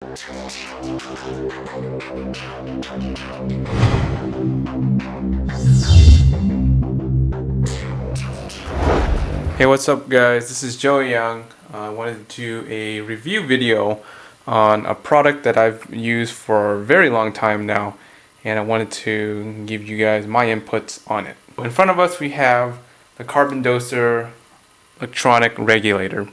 Hey, what's up guys? This is Joey Young. I wanted to do a review video on a product that I've used for a very long time now, and I wanted to give you guys my inputs on it. In front of us we have the CarbonDoser electronic regulator.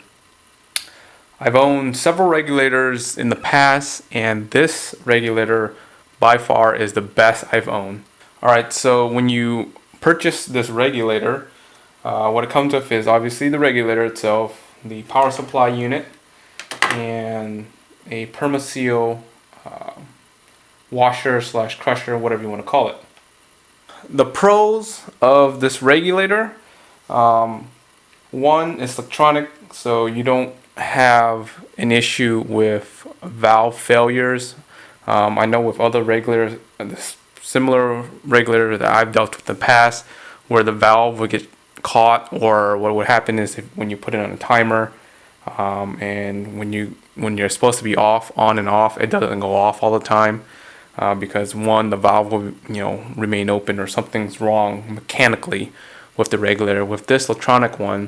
I've owned several regulators in the past, and this regulator by far is the best I've owned. Alright, so when you purchase this regulator, what it comes with is obviously the regulator itself, the power supply unit, and a permaseal washer slash crusher, whatever you want to call it. The pros of this regulator, one, it's electronic, so you don't have an issue with valve failures. I know with other regulators, similar regulator that I've dealt with in the past, where the valve would get caught, or what would happen is when you put it on a timer, and when you're supposed to be on and off, it doesn't go off all the time, because one, the valve will remain open, or something's wrong mechanically with the regulator. With this electronic one,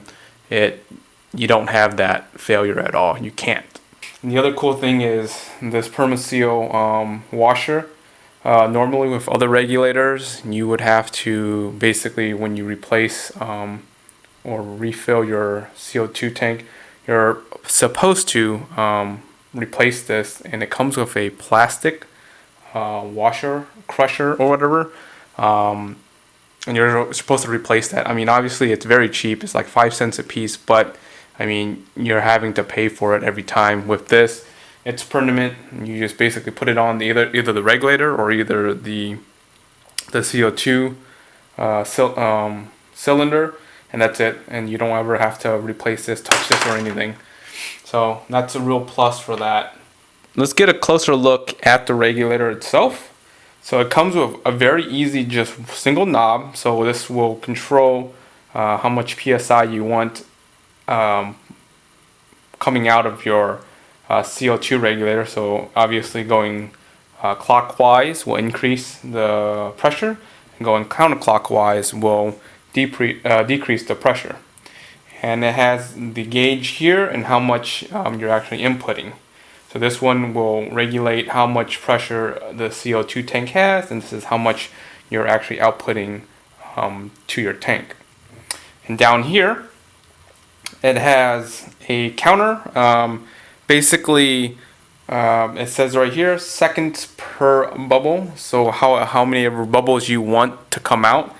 you don't have that failure at all. You can't. And the other cool thing is this permaseal washer. Normally with other regulators, you would have to basically, when you replace or refill your CO2 tank, you're supposed to replace this, and it comes with a plastic washer, crusher, or whatever, and you're supposed to replace that. I mean, obviously it's very cheap. It's like 5 cents a piece, but I mean, you're having to pay for it every time. With this, it's permanent. You just basically put it on either the regulator or either the CO2 cylinder, and that's it. And you don't ever have to replace this, touch this, or anything. So that's a real plus for that. Let's get a closer look at the regulator itself. So it comes with a very easy, just single knob. So this will control how much PSI you want coming out of your CO2 regulator. So obviously going clockwise will increase the pressure, and going counterclockwise will decrease the pressure. And it has the gauge here and how much you're actually inputting. So this one will regulate how much pressure the CO2 tank has, and this is how much you're actually outputting to your tank. And down here it has a counter. Basically, it says right here, seconds per bubble. So how many bubbles you want to come out,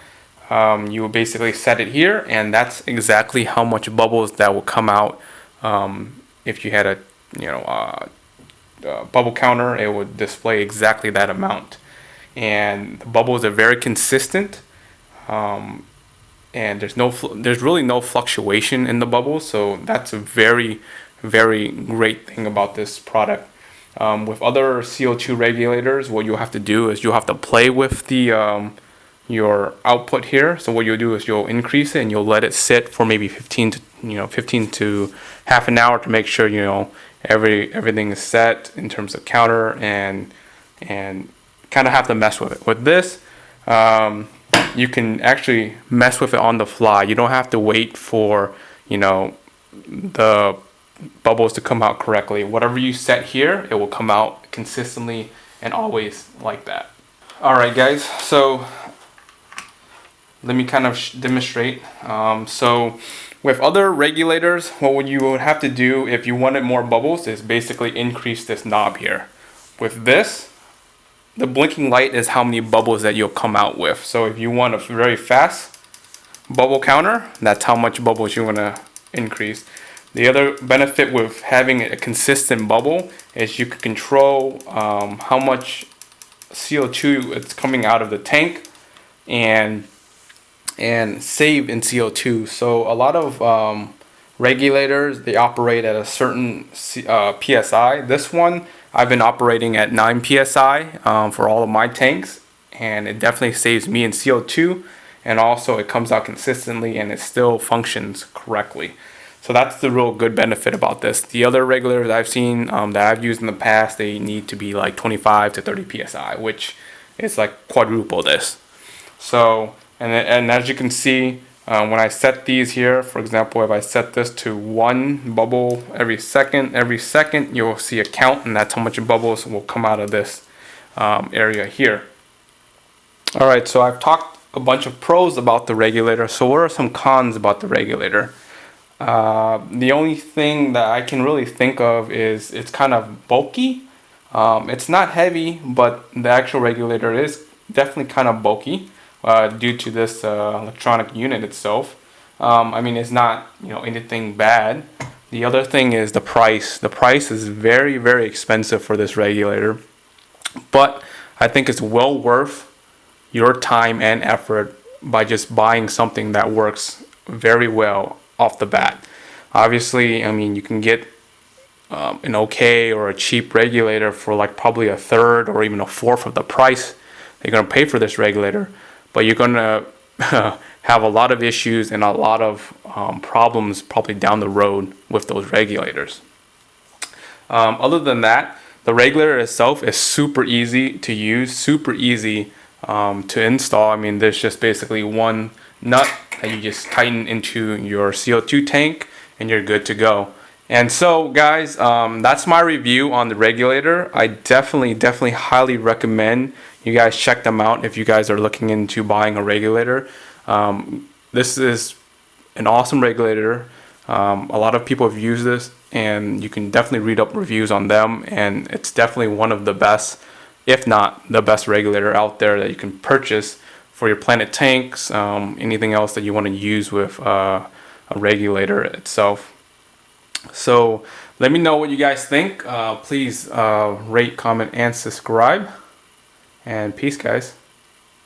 you will basically set it here, and that's exactly how much bubbles that will come out. If you had a bubble counter, it would display exactly that amount, and the bubbles are very consistent. And there's really no fluctuation in the bubbles, so that's a very great thing about this product. With other CO2 regulators, what you'll have to do is you'll have to play with the your output here. So what you'll do is you'll increase it, and you'll let it sit for maybe 15 to half an hour to make sure everything is set in terms of counter, and kind of have to mess with it. With this, you can actually mess with it on the fly. You don't have to wait for the bubbles to come out correctly. Whatever you set here, it will come out consistently and always like that. Alright guys, so let me kind of demonstrate. So with other regulators, what you would have to do if you wanted more bubbles is basically increase this knob here. With this, the blinking light is how many bubbles that you'll come out with. So if you want a very fast bubble counter, that's how much bubbles you want to increase. The other benefit with having a consistent bubble is you can control how much CO2 is coming out of the tank, and save in CO2. So a lot of regulators, they operate at a certain PSI. This one, I've been operating at 9 PSI for all of my tanks, and it definitely saves me in CO2, and also it comes out consistently and it still functions correctly. So that's the real good benefit about this. The other regulators I've seen that I've used in the past, they need to be like 25 to 30 psi, which is like quadruple this. So, and as you can see, when I set these here, for example, if I set this to 1 bubble every second, you'll see a count, and that's how much bubbles will come out of this area here. All right, so I've talked a bunch of pros about the regulator. So what are some cons about the regulator? The only thing that I can really think of is it's kind of bulky. It's not heavy, but the actual regulator is definitely kind of bulky due to this electronic unit itself. I mean, it's not, you know, anything bad. The other thing is the price. The price is very, very expensive for this regulator, but I think it's well worth your time and effort by just buying something that works very well off the bat. Obviously, I mean, you can get an okay or a cheap regulator for like probably a third or even a fourth of the price you're going to pay for this regulator, but you're going to have a lot of issues and a lot of problems probably down the road with those regulators. Other than that, the regulator itself is super easy to use, super easy to install. I mean, there's just basically one nut that you just tighten into your CO2 tank and you're good to go. And so guys, that's my review on the regulator. I definitely highly recommend you guys check them out if you guys are looking into buying a regulator. This is an awesome regulator. A lot of people have used this, and you can definitely read up reviews on them, and it's definitely one of the best, if not the best regulator out there that you can purchase for your Planet tanks, anything else that you want to use with a regulator itself. So let me know what you guys think. Please rate, comment, and subscribe. And peace, guys.